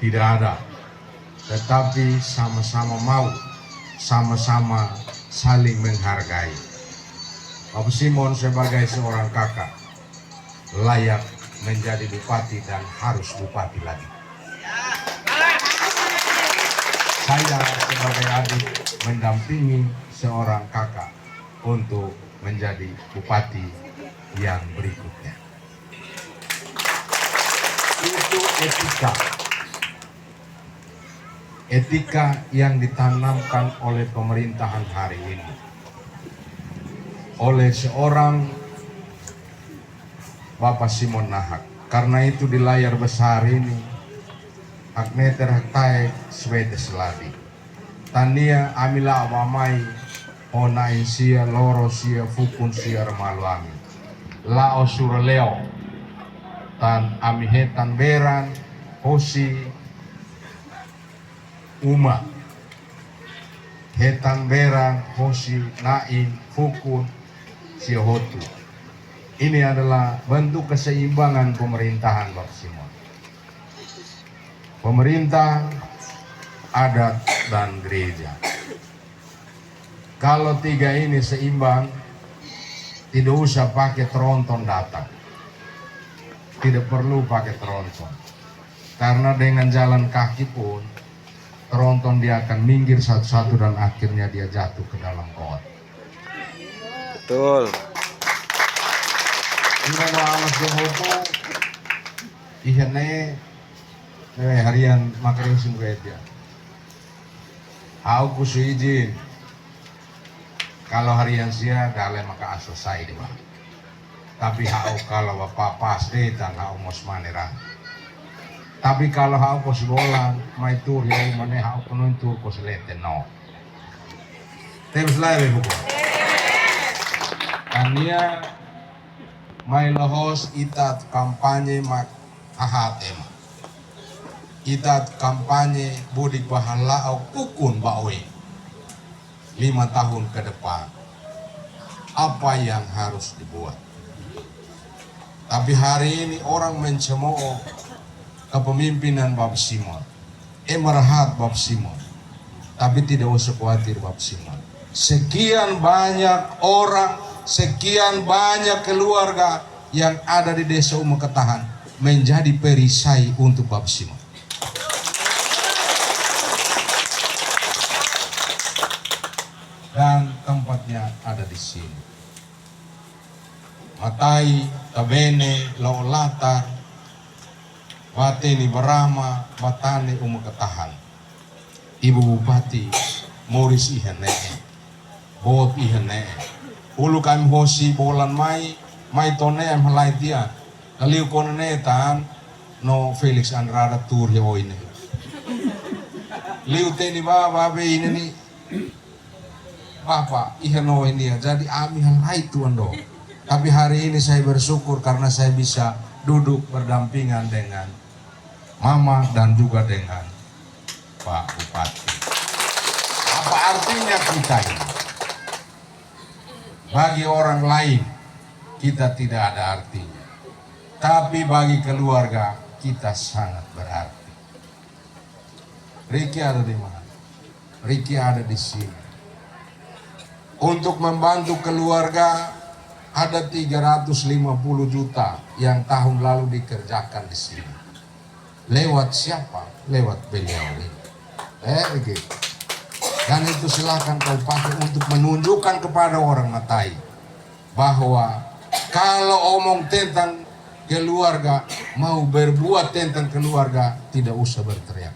tidak ada, tetapi sama-sama mau, sama-sama saling menghargai. Bapak Simon sebagai seorang kakak layak menjadi bupati dan harus bupati lagi. Saya sebagai adik mendampingi seorang kakak untuk menjadi bupati yang berikutnya. Itu etika yang ditanamkan oleh pemerintahan hari ini, oleh seorang Bapak Simon Nahak. Karena itu di layar besar ini, Agneter Haktae Swede Seladi, Tania Amila Awamai, Ona Insia Loro Sia Fukun Sia Remaluami, Lao Suraleo, Tan Amihetan Beran, Hosi Uma, Hetan Beran, Hosi Nain, Fukun, Siohotu. Ini adalah bentuk keseimbangan pemerintahan Bapak Simon. Pemerintah, adat, dan gereja. Kalau tiga ini seimbang, tidak usah pakai tronton datang. Tidak perlu pakai tronton. Karena dengan jalan kaki pun, tronton dia akan minggir satu-satu dan akhirnya dia jatuh ke dalam got. Betul. Ini amas Johoto, ihene harian makarin sungguh Aku kusu izin. Kalau harian sia dalem maka selesai di bawah. Tapi hau kalau bapak pas deh dan hau mos manera. Tapi kalau hau kos bolan, mai tur ya mana hau penuh tur kos lete no. Terus lagi buku. Kania mai lohos itat kampanye mak ahatem. Itat kampanye budik bahala au kukun bawe 5 tahun ke depan. Apa yang harus dibuat? Tapi hari ini orang mencemooh kepemimpinan Bapak Simon. Merahat Bapak Simon. Tapi tidak usah khawatir Bapak Simon. Sekian banyak orang, sekian banyak keluarga yang ada di desa Umeketahan menjadi perisai untuk Bapak Simon. Dan tempatnya ada di sini. Matai, Tabene, Laolatar, Wateni Barama, Batane Umeketahan. Ibu Bupati Moris Ihenee, Bot Ihenee. Ulu kami hosi bolan mai tone em halai dia. Kaliu konene tan no Felix Andrada tur ya ini. Liu teni babe ini nih. Bapak iheno ini ya. Jadi ami halai tuan do. Tapi hari ini saya bersyukur karena saya bisa duduk berdampingan dengan Mama dan juga dengan Pak Bupati. Apa artinya kita ini? Bagi orang lain kita tidak ada artinya, tapi bagi keluarga kita sangat berarti. Riki ada di mana? Riki ada di sini. Untuk membantu keluarga ada 350 juta yang tahun lalu dikerjakan di sini. Lewat siapa? Lewat beliau ini. Begitu. Dan itu silakan kau pakai untuk menunjukkan kepada orang Matai bahwa kalau omong tentang keluarga, mau berbuat tentang keluarga, tidak usah berteriak.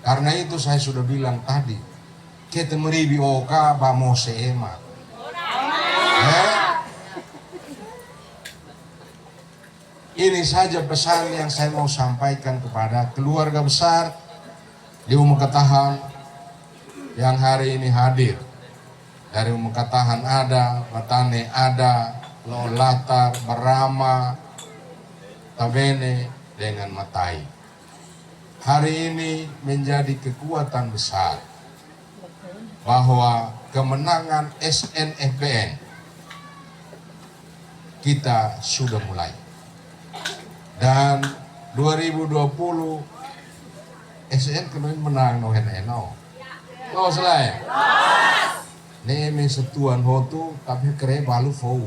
Karena itu saya sudah bilang tadi, kita meribi oka bamose emat. Ini saja pesan yang saya mau sampaikan kepada keluarga besar di Umeketahan yang hari ini hadir. Dari Umeketahan ada, Batane ada, Laolatar, Barama, Tabene dengan Matai. Hari ini menjadi kekuatan besar bahwa kemenangan SNFBN kita sudah mulai. Dan 2020 SN kemarin menang no heno. Lo selai. Neme setuan hotu tapi kere balu fou.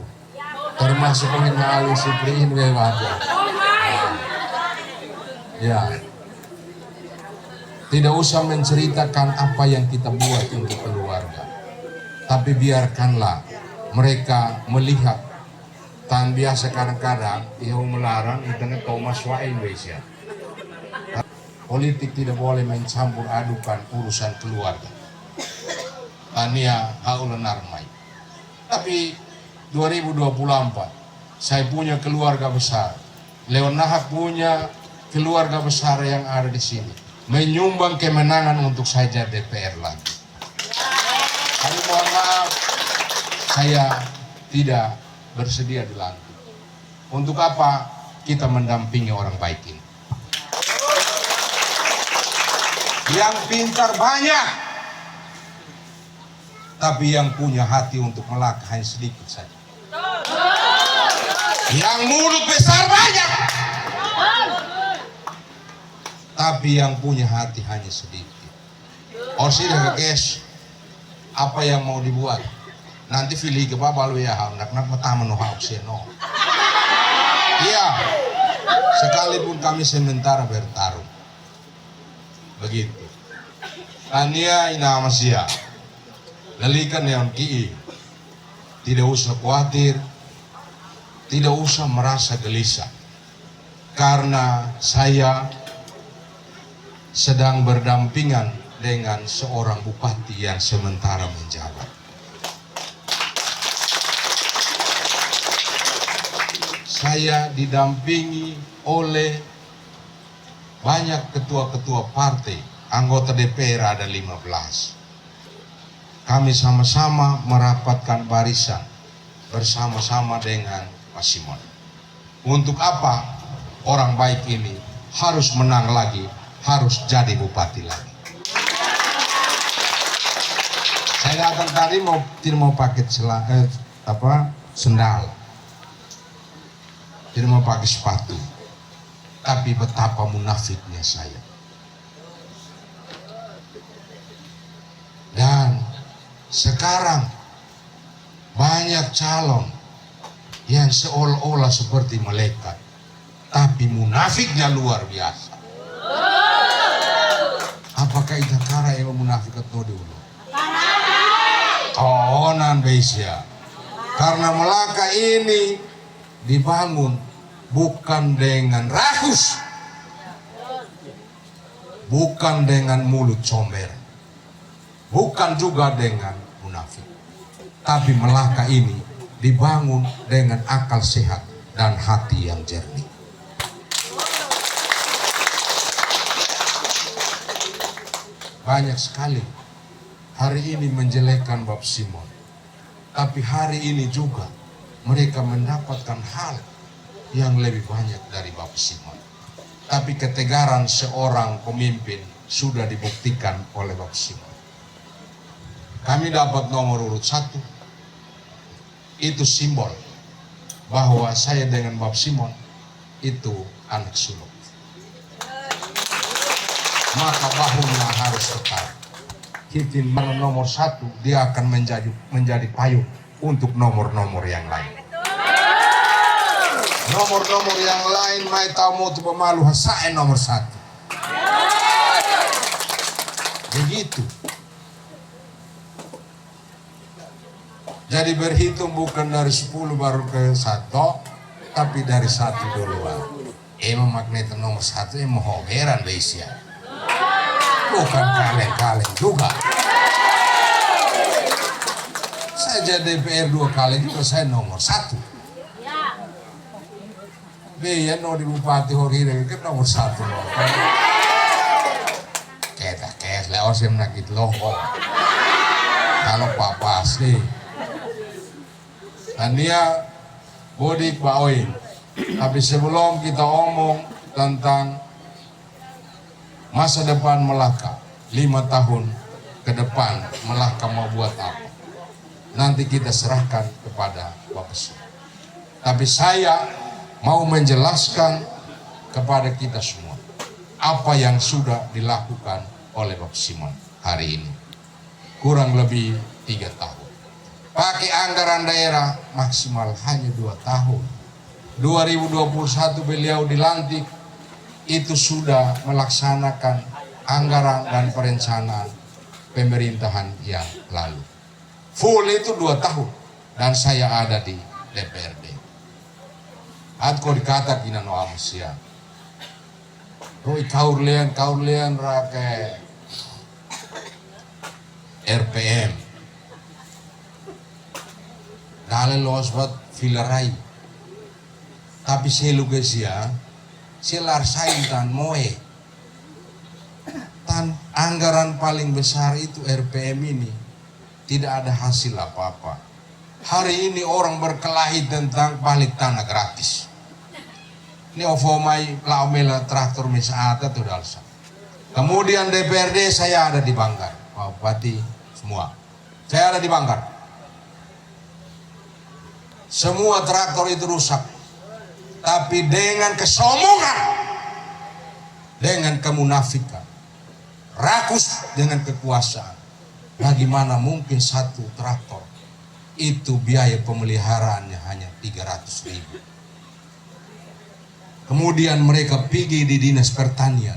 Termasuk pengenali sipriin wewada. Ya. Tidak usah menceritakan apa yang kita buat untuk keluarga. Tapi biarkanlah mereka melihat. Tan biasa kadang-kadang ia melarang internet kau masuk Indonesia. Politik tidak boleh mencampur adukan urusan keluarga. Tania haulan armai. Tapi 2024 saya punya keluarga besar. Leonahak punya keluarga besar yang ada di sini. Menyumbang kemenangan untuk saya jadi DPR lagi. Tapi mohon maaf, saya tidak bersedia dilantik. Untuk apa kita mendampingi orang baik ini? Yang pintar banyak, tapi yang punya hati untuk melangkah hanya sedikit saja. Yang mulut besar banyak, tapi yang punya hati hanya sedikit. Orsidah guys, apa yang mau dibuat? Nanti pilih ke bawah lu ya, nak pertama no hauseno. Iya, sekalipun kami sementara bertarung. Begitu. Tania ina masia. Lalikan yang ki. Tidak usah khawatir. Tidak usah merasa gelisah. Karena saya sedang berdampingan dengan seorang bupati yang sementara menjabat. Saya didampingi oleh banyak ketua-ketua partai, anggota DPR ada 15. Kami sama-sama merapatkan barisan bersama-sama dengan Pak Simon. Untuk apa orang baik ini harus menang lagi, harus jadi bupati lagi. Saya datang tadi tidak mau pakai sendal, tidak mau pakai sepatu. Tapi betapa munafiknya saya. Dan sekarang banyak calon yang seolah-olah seperti malaikat, tapi munafiknya luar biasa. Apakah itu cara yang munafik atau dulu? Oh, nan besia. Karena Melaka ini dibangun bukan dengan rakus, bukan dengan mulut comber, bukan juga dengan munafik. Tapi Melaka ini dibangun dengan akal sehat dan hati yang jernih. Banyak sekali hari ini menjelekkan Bab Simon, tapi hari ini juga mereka mendapatkan hal yang lebih banyak dari Bapak Simon. Tapi ketegaran seorang pemimpin sudah dibuktikan oleh Bapak Simon. Kami dapat nomor urut 1. Itu simbol bahwa saya dengan Bapak Simon itu anak sulung. Maka bahunya harus tetap. Kitin nomor 1, dia akan menjadi payung untuk nomor-nomor yang lain. Nomor-nomor yang lain mai tahu mau tu pemalu hasain nomor 1. Begitu. Jadi berhitung bukan dari 10 baru ke 1, tapi dari 1 duluan. Emang magnet nomor 1 emang hogeran Besia. Bukan kaleng-kaleng juga. Saya jadi DPR 2 kali juga saya nomor 1. Biar no di bupati Horire kan nomor 1 loh. Kita lewat sih menakit loh. Kalau papa asli, dan dia bodik Pak Oin. Tapi sebelum kita omong tentang masa depan Melaka, 5 tahun ke depan Melaka mau buat apa? Nanti kita serahkan kepada Bapak Simon. Tapi saya mau menjelaskan kepada kita semua apa yang sudah dilakukan oleh Bapak Simon hari ini. Kurang lebih 3 tahun. Pakai anggaran daerah maksimal hanya 2 tahun. 2021 beliau dilantik, itu sudah melaksanakan anggaran dan perencanaan pemerintahan yang lalu. Full itu 2 tahun dan saya ada di DPRD. Atko dikata kina no amsia. Roi kaurlian rake RPM. Dale los buat filarai. Tapi selugesia selar sain tan moe. Tan anggaran paling besar itu RPM ini tidak ada hasil apa-apa. Hari ini orang berkelahi tentang balik tanah gratis. Ini ofomai laomela traktor misalnya tuh dalsa. Kemudian DPRD saya ada di Banggar, Pak Bupati semua. Saya ada di Banggar. Semua traktor itu rusak. Tapi dengan kesombongan, dengan kemunafikan, rakus dengan kekuasaan. Bagaimana mungkin satu traktor itu biaya pemeliharaannya hanya 300.000. Kemudian mereka pergi di dinas pertanian,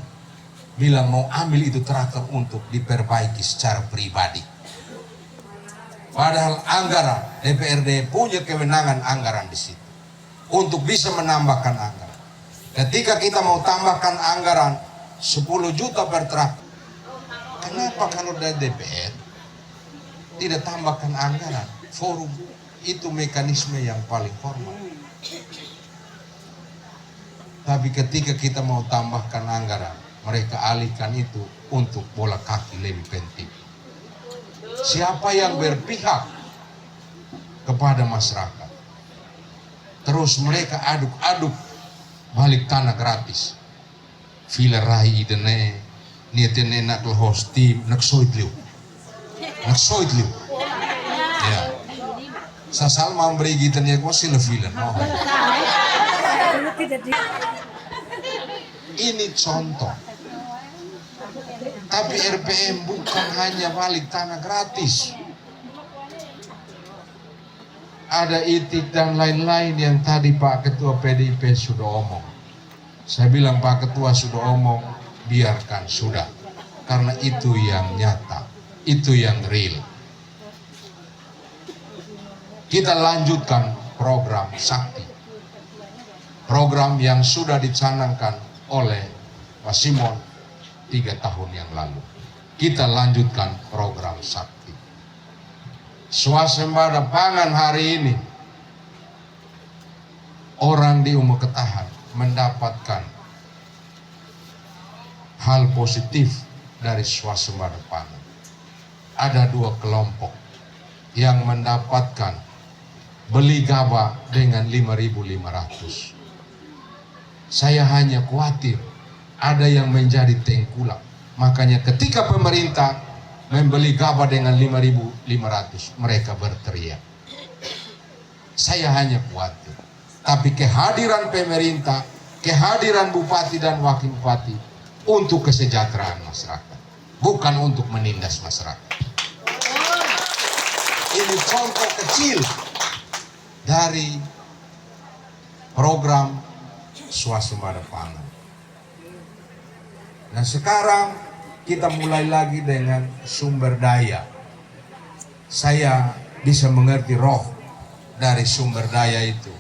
bilang mau ambil itu traktor untuk diperbaiki secara pribadi. Padahal anggaran DPRD punya kewenangan anggaran di situ untuk bisa menambahkan anggaran. Ketika kita mau tambahkan anggaran 10 juta per traktor, kenapa kalau dari DPR tidak tambahkan anggaran? Forum itu mekanisme yang paling formal. Tapi ketika kita mau tambahkan anggaran, mereka alihkan itu untuk bola kaki lebih penting. Siapa yang berpihak kepada masyarakat, terus mereka aduk-aduk balik tanah gratis. Villa Rai idene niatene nak hosti nak soidliu. Ya. Sasal mau beri kita nih kok sila villa. Ini contoh. Tapi RPM bukan hanya balik tanah gratis. Ada itik dan lain-lain yang tadi Pak Ketua PDIP sudah omong. Saya bilang Pak Ketua sudah omong, biarkan sudah. Karena itu yang nyata, itu yang real. Kita lanjutkan program Sakti. Program yang sudah dicanangkan oleh Pak Simon 3 tahun yang lalu. Kita lanjutkan program Sakti. Swasembada pangan hari ini, orang di Umu Ketahan mendapatkan hal positif dari swasembada pangan. Ada 2 kelompok yang mendapatkan beli gabah dengan 5.500. Saya hanya khawatir ada yang menjadi tengkulak. Makanya ketika pemerintah membeli gabah dengan 5.500, mereka berteriak. Saya hanya khawatir. Tapi kehadiran pemerintah, kehadiran bupati dan wakil bupati untuk kesejahteraan masyarakat, bukan untuk menindas masyarakat. Ini contoh kecil dari program swasembada pangan. Nah sekarang kita mulai lagi dengan sumber daya. Saya bisa mengerti roh dari sumber daya itu.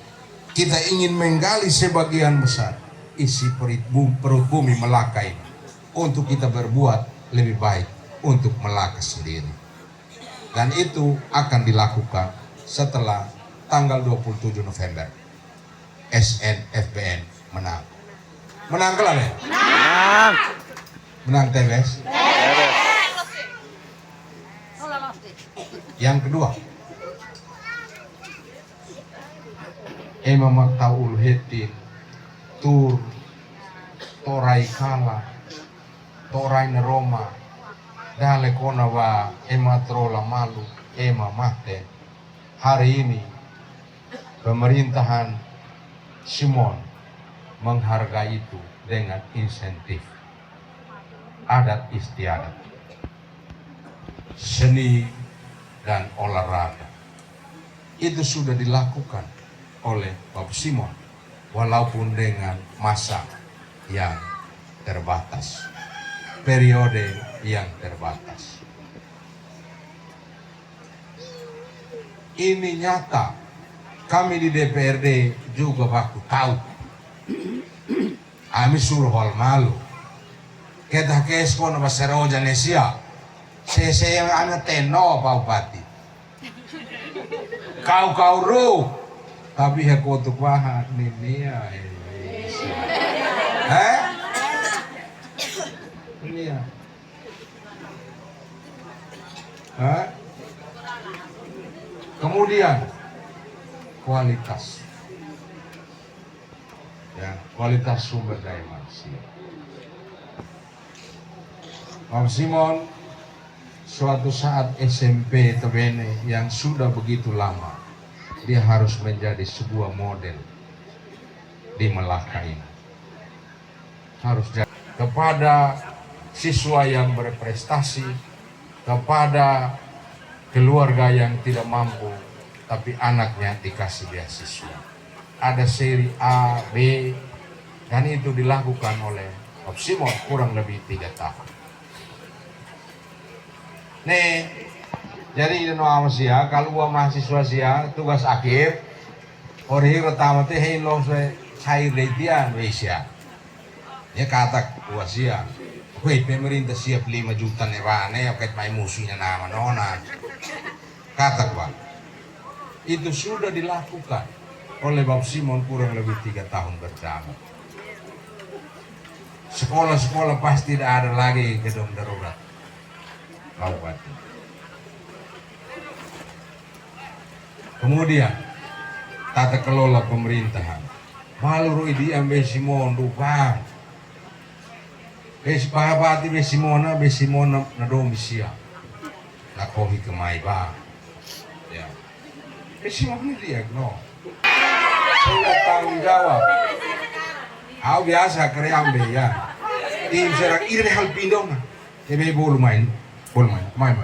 Kita ingin menggali sebagian besar isi perut bumi Melaka ini untuk kita berbuat lebih baik untuk Melaka sendiri. Dan itu akan dilakukan setelah tanggal 27 November. SNFBN menang. Menang kelar ya? Menang. Menang TBS. Yang kedua, Ema Maktaul Hetin, Tur, Torai Kala, Torai Neroma, Dale Konawa, Ema Trola Malu, Ema Mahte. Hari ini pemerintahan Simon menghargai itu dengan insentif adat istiadat, seni dan olahraga. Itu sudah dilakukan oleh Bapak Simon walaupun dengan masa yang terbatas, periode yang terbatas. Ini nyata, kami di DPRD juga baku tahu. Kami suruh hal malu. Kita kesko na basero janesia. Sese yang anak teno Pak Bupati. Kau ru. Tapi ya kotuk bahan ini ya. Ini ya. Kemudian kualitas. Ya, kualitas sumber daya manusia. Pak Simon suatu saat SMP Tebene yang sudah begitu lama, dia harus menjadi sebuah model di Melaka ini. Harus jadi kepada siswa yang berprestasi, kepada keluarga yang tidak mampu tapi anaknya dikasih beasiswa. Ada seri A, B, dan itu dilakukan oleh Pak Simon kurang lebih 3 tahun. Nih, jadi kalau mahasiswa sia tugas akhir, orang pertama teh lo cair latihan Malaysia. Ya kata gua sia, pemerintah siap 5 juta nih kait main musuhnya nama nona. Kata gua, itu sudah dilakukan oleh Bapak Simon kurang lebih 3 tahun berjalan. Sekolah-sekolah pasti tidak ada lagi gedung darurat. Kabupaten. Kemudian tata kelola pemerintahan. Malu di ambil Simon dukang. Pahabati Simona na domisia. Nakohi kemai ba. Ya. Simon ini dia no. Saya tanggung jawab. Aku biasa kerja ambil ya. Tim serang ini hal pindong. Ebe bolu main. Main.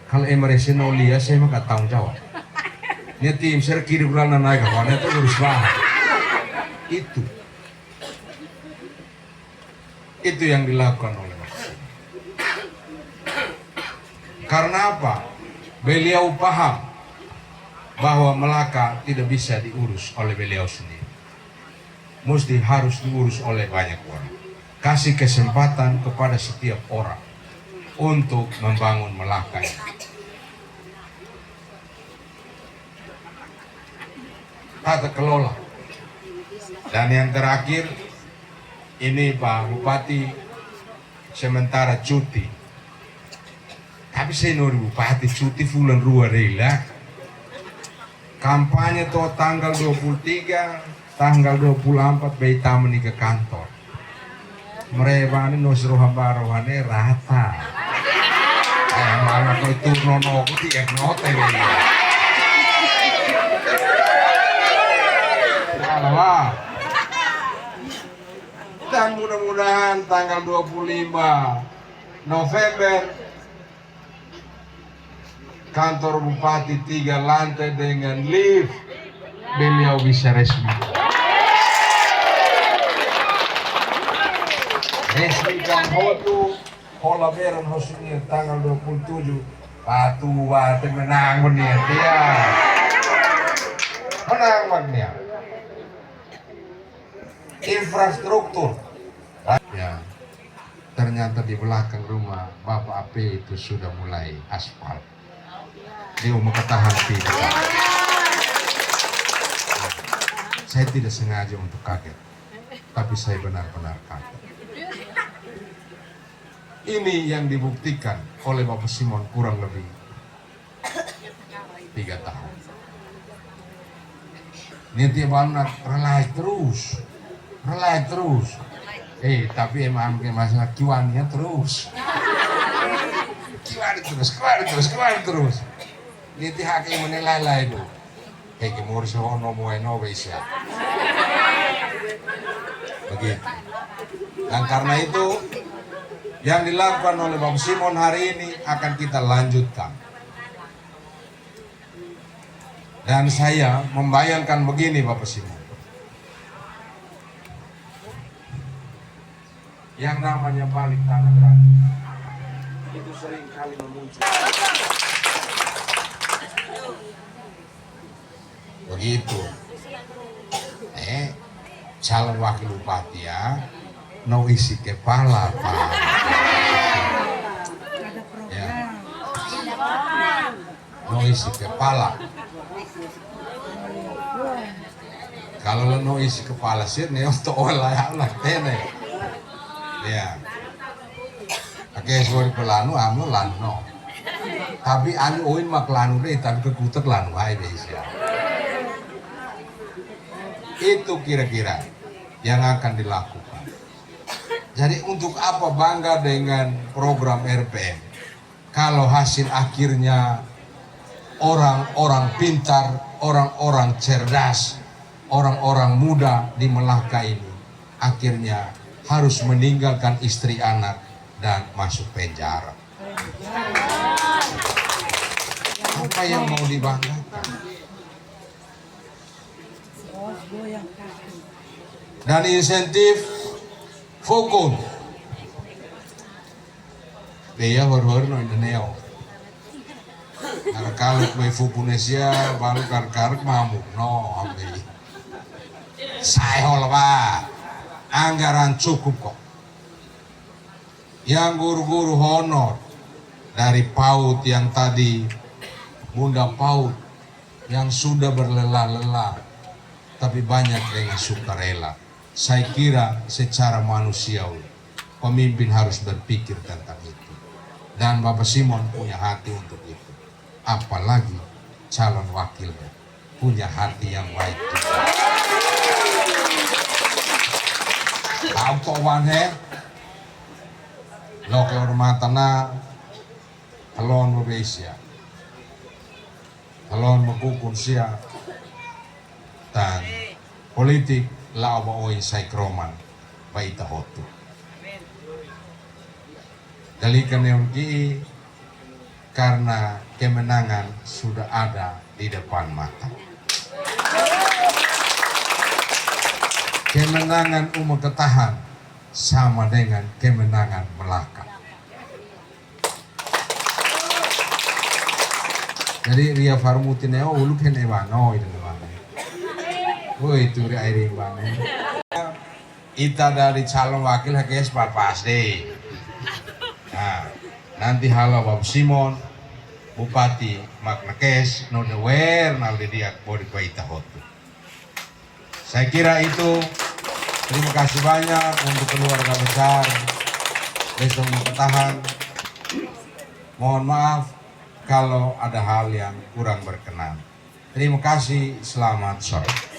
Kalau emergency nolia saya mah tanggung jawab. Ini tim saya kiri bulan naik kawan itu harus banget. Itu yang dilakukan oleh Maksi. Karena apa? Beliau paham bahwa Melaka tidak bisa diurus oleh beliau sendiri. Mesti harus diurus oleh banyak orang. Kasih kesempatan kepada setiap orang untuk membangun Melaka ini. Tata kelola. Dan yang terakhir, ini Pak Bupati sementara cuti. Tapi saya nuri Bupati cuti bulan 2 rela. Kampanye tuh tanggal 23, tanggal 24 bayi tamu ke kantor. Mereka ini nusruh barohane rata. Malah kau itu nono aku tiap note ini. Salah. Dan mudah-mudahan tanggal 25 November kantor Bupati 3 lantai dengan lift beliau bisa resmi. Resmikan hotu Hola Beron Hosini tanggal 27 Patu Wate menang dia menang dia. Infrastruktur ya, ternyata di belakang rumah Bapak AP itu sudah mulai aspal. Dia mau ketahan tidak. Saya tidak sengaja untuk kaget, tapi saya benar-benar kaget. Ini yang dibuktikan oleh Bapak Simon kurang lebih 3 tahun. Ini tiap anak relay terus. Tapi emang masalah kiwannya terus. Kiwan terus. Ini hakim menilai itu. Kayak mau sehono mau eno bisa. Begitu. Dan karena itu yang dilakukan oleh Bapak Simon hari ini akan kita lanjutkan. Dan saya membayangkan begini Bapak Simon. Yang namanya balik tanah gratis itu sering kali memuncul. Begitu. Calon wakil bupati ya, no isi kepala Pak. Ya. No isi kepala. Kalau no isi kepala sih nih untuk olah anak tene. Ya. Oke, sorry pelanu, anu lanu. Tapi anu oin mak lanu deh, tapi kekutek lanu aja ya. Itu kira-kira yang akan dilakukan. Jadi untuk apa bangga dengan program RPM kalau hasil akhirnya orang-orang pintar, orang-orang cerdas, orang-orang muda di Melaka ini akhirnya harus meninggalkan istri anak dan masuk penjara. Apa yang mau dibanggakan? Dan insentif fokus dia hor-hor no Indonesia. Karena kalau kue Fukunesia baru karek mamuk no ambil. Saya pak anggaran cukup kok. Yang guru-guru honor dari PAUD yang tadi Bunda PAUD yang sudah berlelah-lelah tapi banyak dengan sukarela. Saya kira secara manusiawi pemimpin harus berpikir tentang itu. Dan Bapak Simon punya hati untuk itu. Apalagi calon wakilnya punya hati yang baik juga. Tahu kok wane? Lo kehormatannya calon Malaysia, calon mengkukun siap dan politik lawa oi saikroman baita hotu. Dalikan yang ki karena kemenangan sudah ada di depan mata. Kemenangan umat ketahan sama dengan kemenangan Melaka. Jadi Ria Farmutineo ulu ken ewano itu namanya. Woi itu Ria air ewano. Ita dari calon wakil HKS pas deh. Nah, nanti halo Bapak Simon, Bupati Maknakes, Nodewer, naldi dia bodi baita hotu. Saya kira itu. Terima kasih banyak untuk keluarga besar Desa Ketahan. Mohon maaf kalau ada hal yang kurang berkenan. Terima kasih, selamat sore.